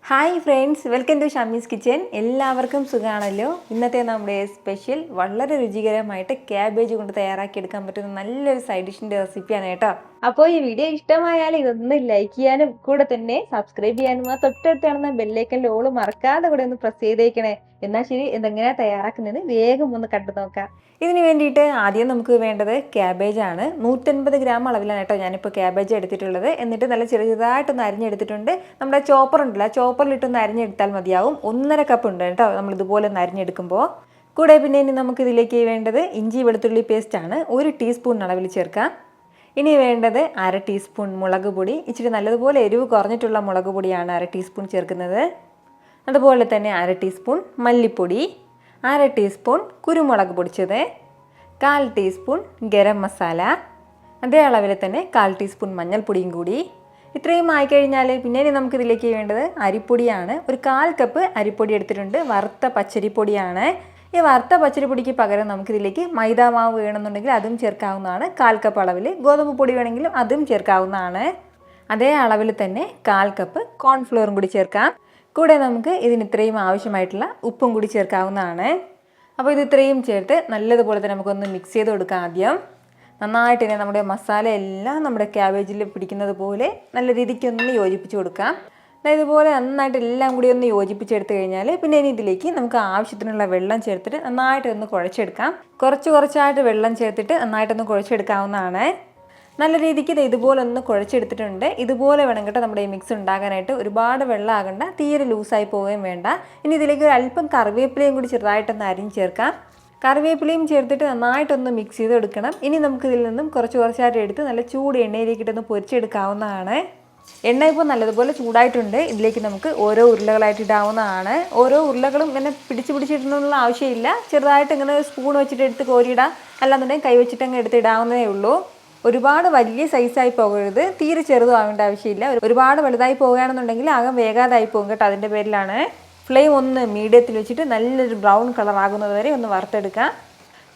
Hi friends, welcome to Shami's kitchen. എല്ലാവർക്കും സുഖമാണല്ലോ. ഇന്നത്തെ നമ്മുടെ സ്പെഷ്യൽ വളരെ രുചികരമായിട്ട് ക്യാബേജ് കൊണ്ട് തയ്യാറാക്കിയെടുക്കാൻ പറ്റുന്ന നല്ലൊരു സൈഡ് ഡിഷിൻ്റെ റെസിപ്പിയാണ് കേട്ടോ. അപ്പോൾ ഈ വീഡിയോ ഇഷ്ടമായാൽ ഇതൊന്ന് ലൈക്ക് ചെയ്യാനും കൂടെ തന്നെ സബ്സ്ക്രൈബ് ചെയ്യാനും ആ തൊട്ടടുത്ത് കാണുന്ന ബെല്ലൈക്കൻ്റെ ഓള് മറക്കാതെ കൂടെ ഒന്ന് പ്രസ് ചെയ്തേക്കണേ. എന്നാൽ ശരി, ഇതെങ്ങനെയാണ് തയ്യാറാക്കുന്നത് വേഗം ഒന്ന് കണ്ടു നോക്കാം. ഇതിന് വേണ്ടിയിട്ട് ആദ്യം നമുക്ക് വേണ്ടത് ക്യാബേജ് ആണ്. 150 ഗ്രാം അളവിലാണ് കേട്ടോ ഞാനിപ്പോൾ ക്യാബേജ് എടുത്തിട്ടുള്ളത്. എന്നിട്ട് നല്ല ചെറുതായിട്ടൊന്ന് അരിഞ്ഞെടുത്തിട്ടുണ്ട്. നമ്മുടെ ചോപ്പർ ഉണ്ടല്ലോ, ചോപ്പറിലിട്ടൊന്ന് അരിഞ്ഞെടുത്താൽ മതിയാവും. 1.5 കപ്പ് ഉണ്ട് കേട്ടോ നമ്മൾ ഇതുപോലെ ഒന്ന് അരിഞ്ഞെടുക്കുമ്പോൾ. കൂടെ പിന്നെ ഇനി നമുക്ക് ഇതിലേക്ക് വേണ്ടത് ഇഞ്ചി വെളുത്തുള്ളി പേസ്റ്റാണ്. 1 ടീസ്പൂൺ അളവിൽ ചേർക്കാം. ഇനി വേണ്ടത് 1/2 ടീസ്പൂൺ മുളക് പൊടി. ഇച്ചിരി നല്ലതുപോലെ എരിവ് കുറഞ്ഞിട്ടുള്ള മുളക് പൊടിയാണ് 1/2 ടീസ്പൂൺ ചേർക്കുന്നത്. അതുപോലെ തന്നെ 1/2 ടീസ്പൂൺ മല്ലിപ്പൊടി, 1/2 ടീസ്പൂൺ കുരുമുളക് പൊടിച്ചത്, 1/4 ടീസ്പൂൺ ഗരം മസാല, അതേ അളവിൽ തന്നെ 1/4 ടീസ്പൂൺ മഞ്ഞൾപ്പൊടിയും കൂടി. ഇത്രയും ആയിക്കഴിഞ്ഞാൽ പിന്നെ നമുക്കിതിലേക്ക് വേണ്ടത് അരിപ്പൊടിയാണ്. ഒരു 1/4 കപ്പ് അരിപ്പൊടി എടുത്തിട്ടുണ്ട്. വറുത്ത പച്ചരിപ്പൊടിയാണ്. ഈ വറുത്ത പച്ചരിപ്പൊടിക്ക് പകരം നമുക്കിതിലേക്ക് മൈദാമാവ് വേണമെന്നുണ്ടെങ്കിൽ അതും ചേർക്കാവുന്നതാണ്. 1/4 കപ്പ് അളവിൽ ഗോതമ്പ് പൊടി വേണമെങ്കിലും അതും ചേർക്കാവുന്നതാണ്. അതേ അളവിൽ തന്നെ 1/4 കപ്പ് കോൺഫ്ലോറും കൂടി ചേർക്കാം. കൂടെ നമുക്ക് ഇതിന് ഇത്രയും ആവശ്യമായിട്ടുള്ള ഉപ്പും കൂടി ചേർക്കാവുന്നതാണ്. അപ്പോൾ ഇത് ഇത്രയും ചേർത്ത് നല്ലതുപോലെ തന്നെ നമുക്കൊന്ന് മിക്സ് ചെയ്ത് കൊടുക്കാം. ആദ്യം നന്നായിട്ട് തന്നെ നമ്മുടെ മസാല എല്ലാം നമ്മുടെ ക്യാബേജിൽ പിടിക്കുന്നത് പോലെ നല്ല രീതിക്കൊന്ന് യോജിപ്പിച്ച് കൊടുക്കാം. ഇതുപോലെ നന്നായിട്ട് എല്ലാം കൂടി ഒന്ന് യോജിപ്പിച്ചെടുത്ത് കഴിഞ്ഞാൽ പിന്നെ ഇനി ഇതിലേക്ക് നമുക്ക് ആവശ്യത്തിനുള്ള വെള്ളം ചേർത്തിട്ട് നന്നായിട്ടൊന്ന് കുഴച്ചെടുക്കാം. കുറച്ചായിട്ട് വെള്ളം ചേർത്തിട്ട് നന്നായിട്ടൊന്ന് കുഴച്ചെടുക്കാവുന്നതാണ്. നല്ല രീതിക്ക് ഇത് ഇതുപോലെ ഒന്ന് കുഴച്ചെടുത്തിട്ടുണ്ട്. ഇതുപോലെ വേണം കേട്ടോ നമ്മുടെ ഈ മിക്സ് ഉണ്ടാകാനായിട്ട്. ഒരുപാട് വെള്ളം ആകണ്ട, തീരെ ലൂസായി പോവുകയും വേണ്ട. ഇനി ഇതിലേക്ക് ഒരു അല്പം കറിവേപ്പിലയും കൂടി ചെറുതായിട്ടൊന്ന് അരിഞ്ഞ് ചേർക്കാം. കറിവേപ്പിലയും ചേർത്തിട്ട് നന്നായിട്ടൊന്ന് മിക്സ് ചെയ്ത് എടുക്കണം. ഇനി നമുക്ക് ഇതിൽ നിന്നും കുറച്ചായിട്ട് എടുത്ത് നല്ല ചൂട് എണ്ണയിലേക്കിട്ടൊന്ന് പൊരിച്ചെടുക്കാവുന്നതാണ്. എണ്ണ ഇപ്പോൾ നല്ലതുപോലെ ചൂടായിട്ടുണ്ട്. ഇതിലേക്ക് നമുക്ക് ഓരോ ഉരുളകളായിട്ട് ഇടാവുന്നതാണ്. ഓരോ ഉരുളകളും ഇങ്ങനെ പിടിച്ചിട്ടുള്ള ആവശ്യമില്ല. ചെറുതായിട്ട് ഇങ്ങനെ സ്പൂൺ വെച്ചിട്ട് എടുത്ത് കോരിയിടാം. അല്ലാന്നുണ്ടെങ്കിൽ കൈ വെച്ചിട്ട് അങ്ങ് എടുത്ത് ഇടാവുന്നതേ ഉള്ളൂ. ഒരുപാട് വലിയ സൈസായി പോകരുത്, തീരെ ചെറുതും ആവേണ്ട ആവശ്യമില്ല. ഒരുപാട് വലുതായി പോകുകയാണെന്നുണ്ടെങ്കിൽ ആകെ വേഗാതായി പോകും കേട്ടോ. അതിൻ്റെ പേരിലാണ്. ഫ്ലെയിം ഒന്ന് മീഡിയത്തിൽ വെച്ചിട്ട് നല്ലൊരു ബ്രൗൺ കളർ ആകുന്നത് വരെ ഒന്ന് വറുത്തെടുക്കാം.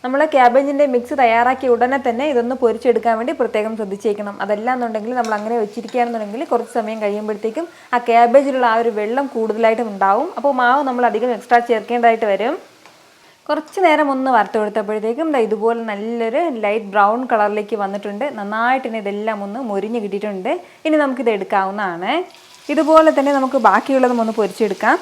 നമ്മൾ ക്യാബേജിൻ്റെ മിക്സ് തയ്യാറാക്കിയ ഉടനെ തന്നെ ഇതൊന്ന് പൊരിച്ചെടുക്കാൻ വേണ്ടി പ്രത്യേകം ശ്രദ്ധിച്ചേക്കണം. അതല്ലാന്നുണ്ടെങ്കിൽ നമ്മൾ അങ്ങനെ വെച്ചിരിക്കുകയാണെന്നുണ്ടെങ്കിൽ കുറച്ച് സമയം കഴിയുമ്പോഴത്തേക്കും ആ ക്യാബേജിലുള്ള ആ ഒരു വെള്ളം കൂടുതലായിട്ടും ഉണ്ടാവും. അപ്പോൾ മാവ് നമ്മൾ അധികം എക്സ്ട്രാ ചേർക്കേണ്ടതായിട്ട് വരും. കുറച്ച് നേരം ഒന്ന് വറുത്ത് കൊടുത്തപ്പോഴത്തേക്കും ഇതുപോലെ നല്ലൊരു ലൈറ്റ് ബ്രൗൺ കളറിലേക്ക് വന്നിട്ടുണ്ട്. നന്നായിട്ട് തന്നെ ഇതെല്ലാം ഒന്ന് മൊരിഞ്ഞ് കിട്ടിയിട്ടുണ്ട്. ഇനി നമുക്കിത് എടുക്കാവുന്നതാണ്. ഇതുപോലെ തന്നെ നമുക്ക് ബാക്കിയുള്ളതും ഒന്ന് പൊരിച്ചെടുക്കാം.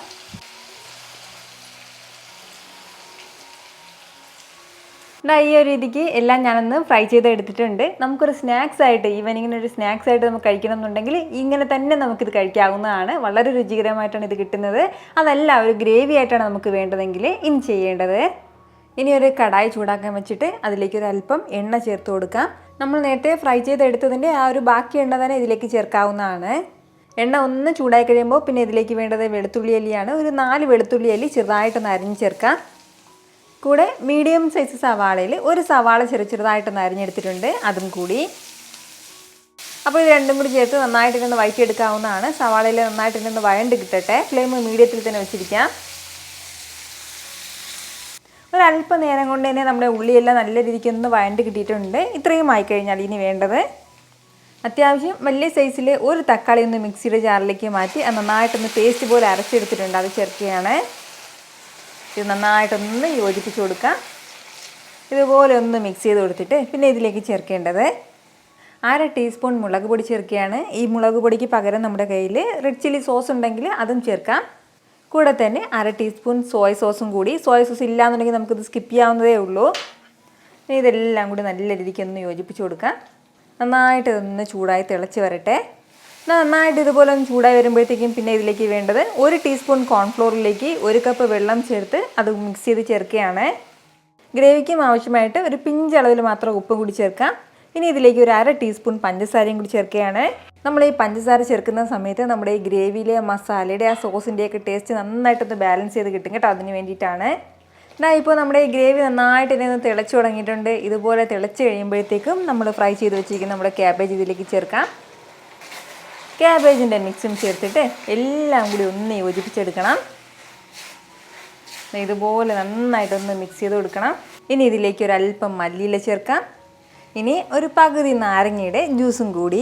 ഈ ഒരു രീതിക്ക് എല്ലാം ഞാനൊന്ന് ഫ്രൈ ചെയ്ത് എടുത്തിട്ടുണ്ട്. നമുക്കൊരു സ്നാക്സ് ആയിട്ട് ഈവനിങ്ങിനൊരു സ്നാക്സ് ആയിട്ട് നമുക്ക് കഴിക്കണം എന്നുണ്ടെങ്കിൽ ഇങ്ങനെ തന്നെ നമുക്കിത് കഴിക്കാവുന്നതാണ്. വളരെ രുചികരമായിട്ടാണ് ഇത് കിട്ടുന്നത്. അതല്ല ഒരു ഗ്രേവി ആയിട്ടാണ് നമുക്ക് വേണ്ടതെങ്കിൽ ഇനി ചെയ്യേണ്ടത്, ഇനി ഒരു കടായി ചൂടാക്കാൻ വെച്ചിട്ട് അതിലേക്ക് ഒരു അല്പം എണ്ണ ചേർത്ത് കൊടുക്കാം. നമ്മൾ നേരത്തെ ഫ്രൈ ചെയ്തെടുത്തതിൻ്റെ ആ ഒരു ബാക്കി എണ്ണ തന്നെ ഇതിലേക്ക് ചേർക്കാവുന്നതാണ്. എണ്ണ ഒന്ന് ചൂടായി കഴിയുമ്പോൾ പിന്നെ ഇതിലേക്ക് വേണ്ടത് വെളുത്തുള്ളി അല്ലിയാണ്. ഒരു 4 വെളുത്തുള്ളി അല്ലി ചെറുതായിട്ടൊന്ന് അരിഞ്ഞ് ചേർക്കാം. കൂടെ മീഡിയം സൈസ് സവാളയിൽ ഒരു സവാള ചെറുതായിട്ടൊന്ന് അരിഞ്ഞെടുത്തിട്ടുണ്ട്, അതും കൂടി. അപ്പോൾ ഇത് രണ്ടും കൂടി ചേർത്ത് നന്നായിട്ടൊന്ന് വഴറ്റിയെടുക്കാവുന്നതാണ്. സവാളയിൽ നന്നായിട്ടൊന്ന് വഴണ്ട് കിട്ടട്ടെ. ഫ്ലെയിം മീഡിയത്തിൽ തന്നെ വെച്ചിരിക്കാം. ഒരല്പം നേരം കൊണ്ട് തന്നെ നമ്മുടെ ഉള്ളിയെല്ലാം നല്ല രീതിക്കൊന്ന് വഴണ്ട് കിട്ടിയിട്ടുണ്ട്. ഇത്രയും ആയിക്കഴിഞ്ഞാൽ ഇനി വേണ്ടത് അത്യാവശ്യം വലിയ സൈസിൽ ഒരു തക്കാളി ഒന്ന് മിക്സിയുടെ ജാറിലേക്ക് മാറ്റി അത് നന്നായിട്ടൊന്ന് പേസ്റ്റ് പോലെ അരച്ചെടുത്തിട്ടുണ്ട്, അത് ചേർക്കുകയാണ്. ഇത് നന്നായിട്ടൊന്ന് യോജിപ്പിച്ച് കൊടുക്കാം. ഇതുപോലെ ഒന്ന് മിക്സ് ചെയ്ത് കൊടുത്തിട്ട് പിന്നെ ഇതിലേക്ക് ചേർക്കേണ്ടത് 1/2 ടീസ്പൂൺ മുളക് പൊടി ചേർക്കുകയാണ്. ഈ മുളക് പൊടിക്ക് പകരം നമ്മുടെ കയ്യിൽ റെഡ് ചില്ലി സോസ് ഉണ്ടെങ്കിൽ അതും ചേർക്കാം. കൂടെ തന്നെ 1/2 ടീസ്പൂൺ സോയ സോസും കൂടി. സോയ സോസ് ഇല്ലയെന്നുണ്ടെങ്കിൽ നമുക്കിത് സ്കിപ്പ് ചെയ്യാവുന്നതേ ഉള്ളൂ. ഇതെല്ലാം കൂടി നല്ല രീതിക്ക് ഒന്ന് യോജിപ്പിച്ച് കൊടുക്കാം. നന്നായിട്ട് ഇതൊന്ന് ചൂടായി തിളച്ച് വരട്ടെ. നന്നായിട്ട് ഇതുപോലെ ഒന്ന് ചൂടായി വരുമ്പോഴത്തേക്കും പിന്നെ ഇതിലേക്ക് വേണ്ടത് 1 ടീസ്പൂൺ കോൺഫ്ലോറിലേക്ക് 1 കപ്പ് വെള്ളം ചേർത്ത് അത് മിക്സ് ചെയ്ത് ചേർക്കുകയാണ്. ഗ്രേവിക്കും ആവശ്യമായിട്ട് ഒരു പിഞ്ച് അളവിൽ മാത്രം ഉപ്പും കൂടി ചേർക്കാം. ഇനി ഇതിലേക്ക് ഒരു 1/2 ടീസ്പൂൺ പഞ്ചസാരയും കൂടി ചേർക്കുകയാണ്. നമ്മൾ ഈ പഞ്ചസാര ചേർക്കുന്ന സമയത്ത് നമ്മുടെ ഈ ഗ്രേവിയിലെ മസാലയുടെ ആ സോസിൻ്റെയൊക്കെ ടേസ്റ്റ് നന്നായിട്ടൊന്ന് ബാലൻസ് ചെയ്ത് കിട്ടും കേട്ടോ. അതിന് വേണ്ടിയിട്ടാണ്. ഇപ്പോൾ നമ്മുടെ ഈ ഗ്രേവി നന്നായിട്ട് തന്നെ ഒന്ന് തിളച്ച് തുടങ്ങിയിട്ടുണ്ട്. ഇതുപോലെ തിളച്ച് കഴിയുമ്പോഴത്തേക്കും നമ്മൾ ഫ്രൈ ചെയ്ത് വെച്ചിരിക്കുന്ന നമ്മുടെ ക്യാബേജ് ഇതിലേക്ക് ചേർക്കാം. ക്യാബേജിൻ്റെ മിക്സും ചേർത്തിട്ട് എല്ലാം കൂടി ഒന്ന് യോജിപ്പിച്ചെടുക്കണം. ഇതുപോലെ നന്നായിട്ടൊന്ന് മിക്സ് ചെയ്ത് കൊടുക്കണം. ഇനി ഇതിലേക്ക് ഒരു അല്പം മല്ലിയില ചേർക്കാം. ഇനി ഒരു പകുതി നാരങ്ങയുടെ ജ്യൂസും കൂടി.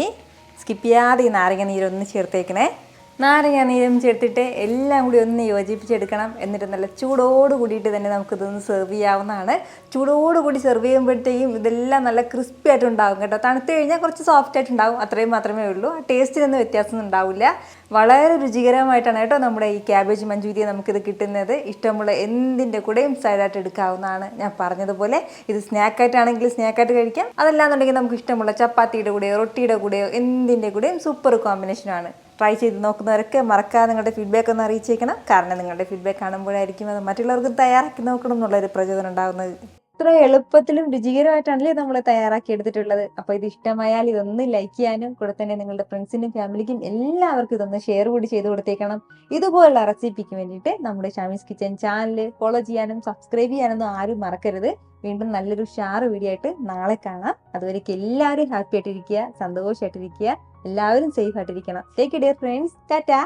സ്കിപ്പ് ചെയ്യാതെ ഈ നാരങ്ങ നീരൊന്ന് ചേർത്തേക്കണേ. നാരങ്ങ നീരും ചേർത്തിട്ട് എല്ലാം കൂടി ഒന്ന് യോജിപ്പിച്ചെടുക്കണം. എന്നിട്ട് നല്ല ചൂടോട് കൂടിയിട്ട് തന്നെ നമുക്കിതൊന്ന് സെർവ് ചെയ്യാവുന്നതാണ്. ചൂടോട് കൂടി സെർവ് ചെയ്യുമ്പോഴത്തേക്കും ഇതെല്ലാം നല്ല ക്രിസ്പി ആയിട്ട് ഉണ്ടാകും കേട്ടോ. തണുത്ത് കഴിഞ്ഞാൽ കുറച്ച് സോഫ്റ്റ് ആയിട്ട് ഉണ്ടാകും, അത്രയും മാത്രമേ ഉള്ളൂ. ആ ടേസ്റ്റിനൊന്നും വ്യത്യാസം ഉണ്ടാവില്ല. വളരെ രുചികരമായിട്ടാണ് കേട്ടോ നമ്മുടെ ഈ ക്യാബേജ് മഞ്ചൂരിയൻ നമുക്കിത് കിട്ടുന്നത്. ഇഷ്ടമുള്ള എന്തിൻ്റെ കൂടെയും സൈഡായിട്ട് എടുക്കാവുന്നതാണ്. ഞാൻ പറഞ്ഞതുപോലെ ഇത് സ്നാക്കായിട്ടാണെങ്കിൽ സ്നാക്കായിട്ട് കഴിക്കാം. അതല്ലാന്നുണ്ടെങ്കിൽ നമുക്ക് ഇഷ്ടമുള്ള ചപ്പാത്തിയുടെ കൂടെയോ റൊട്ടിയുടെ കൂടെയോ എന്തിൻ്റെ കൂടെയും സൂപ്പർ കോമ്പിനേഷനാണ്. ട്രൈ ചെയ്ത് നോക്കുന്നവരൊക്കെ മറക്കാതെ നിങ്ങളുടെ ഫീഡ്ബാക്ക് ഒന്ന് അറിയിച്ചേക്കണം. കാരണം നിങ്ങളുടെ ഫീഡ്ബാക്ക് കാണുമ്പോഴായിരിക്കും അത് മറ്റുള്ളവർക്ക് തയ്യാറാക്കി നോക്കണം എന്നുള്ളൊരു പ്രചോദനം ഉണ്ടാകുന്നത്. ഇത്ര എളുപ്പത്തിലും രുചികരമായിട്ടാണല്ലേ നമ്മൾ തയ്യാറാക്കി എടുത്തിട്ടുള്ളത്. അപ്പോൾ ഇത് ഇഷ്ടമായാൽ ഇതൊന്ന് ലൈക്ക് ചെയ്യാനും കൂടെ തന്നെ നിങ്ങളുടെ ഫ്രണ്ട്സിനും ഫാമിലിക്കും എല്ലാവർക്കും ഇതൊന്ന് ഷെയർ കൂടി ചെയ്ത് കൊടുത്തേക്കണം. ഇതുപോലുള്ള റെസിപ്പിക്ക് വേണ്ടിയിട്ട് നമ്മുടെ ഷാമീസ് കിച്ചൻ ചാനൽ ഫോളോ ചെയ്യാനും സബ്സ്ക്രൈബ് ചെയ്യാനൊന്നും ആരും മറക്കരുത്. വീണ്ടും നല്ലൊരു ഷാർ വീഡിയോ ആയിട്ട് നാളെ കാണാം. അതുവരേക്കും എല്ലാവരും ഹാപ്പി ആയിട്ടിരിക്കുക, സന്തോഷമായിട്ടിരിക്കുക, എല്ലാവരും സേഫ് ആയിട്ടിരിക്കണം. Take care friends. ടാറ്റാ.